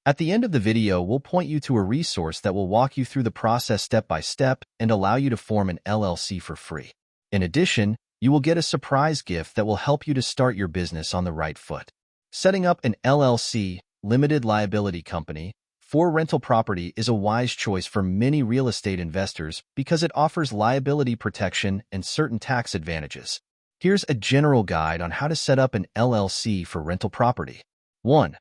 At the end of the video, we'll point you to a resource that will walk you through the process step by step and allow you to form an LLC for free. In addition, you will get a surprise gift that will help you to start your business on the right foot. Setting up an LLC, limited liability company, for rental property is a wise choice for many real estate investors because it offers liability protection and certain tax advantages. Here's a general guide on how to set up an LLC for rental property. 1.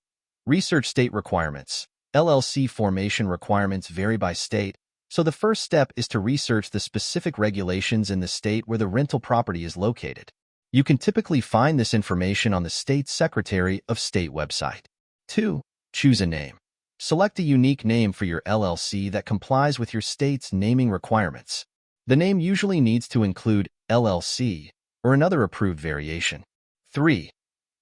Research state requirements. LLC formation requirements vary by state, so the first step is to research the specific regulations in the state where the rental property is located. You can typically find this information on the State Secretary of State website. 2. Choose a name. Select a unique name for your LLC that complies with your state's naming requirements. The name usually needs to include LLC or another approved variation. 3.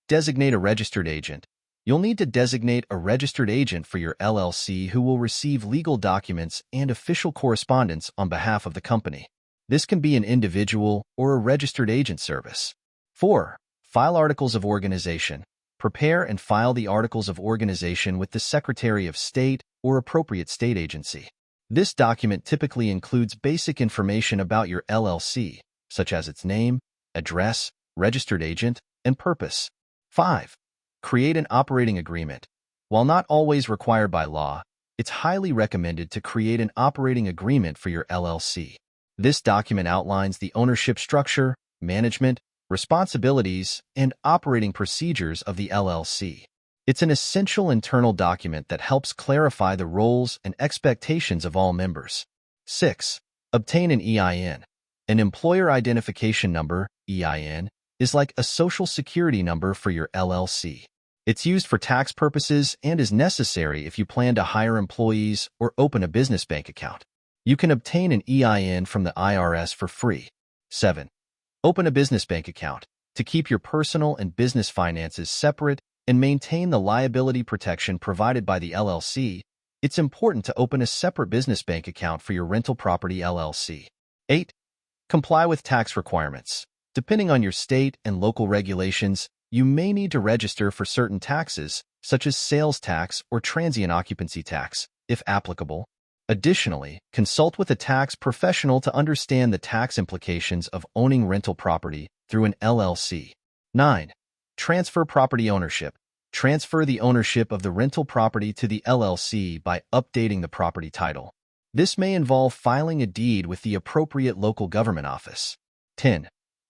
Designate a registered agent. You'll need to designate a registered agent for your LLC who will receive legal documents and official correspondence on behalf of the company. This can be an individual or a registered agent service. 4. File articles of organization. Prepare and file the articles of organization with the Secretary of State or appropriate state agency. This document typically includes basic information about your LLC, such as its name, address, registered agent, and purpose. 5. Create an operating agreement. While not always required by law, it's highly recommended to create an operating agreement for your LLC. This document outlines the ownership structure, management, responsibilities, and operating procedures of the LLC. It's an essential internal document that helps clarify the roles and expectations of all members. 6. Obtain an EIN. An employer identification number, EIN, is like a social security number for your LLC. It's used for tax purposes and is necessary if you plan to hire employees or open a business bank account. You can obtain an EIN from the IRS for free. 7. Open a business bank account. To keep your personal and business finances separate and maintain the liability protection provided by the LLC, it's important to open a separate business bank account for your rental property LLC. 8. Comply with tax requirements. Depending on your state and local regulations, you may need to register for certain taxes, such as sales tax or transient occupancy tax, if applicable. Additionally, consult with a tax professional to understand the tax implications of owning rental property through an LLC. 9. Transfer property ownership. Transfer the ownership of the rental property to the LLC by updating the property title. This may involve filing a deed with the appropriate local government office. 10.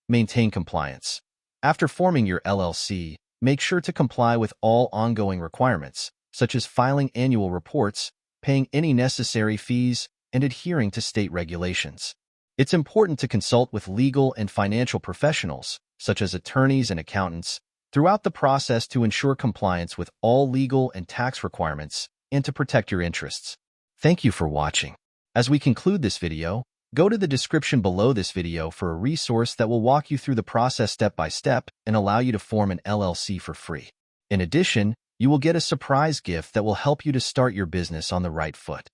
Maintain compliance. After forming your LLC, make sure to comply with all ongoing requirements, such as filing annual reports, paying any necessary fees, and adhering to state regulations. It's important to consult with legal and financial professionals, such as attorneys and accountants, throughout the process to ensure compliance with all legal and tax requirements and to protect your interests. Thank you for watching. As we conclude this video, go to the description below this video for a resource that will walk you through the process step by step and allow you to form an LLC for free. In addition, you will get a surprise gift that will help you to start your business on the right foot.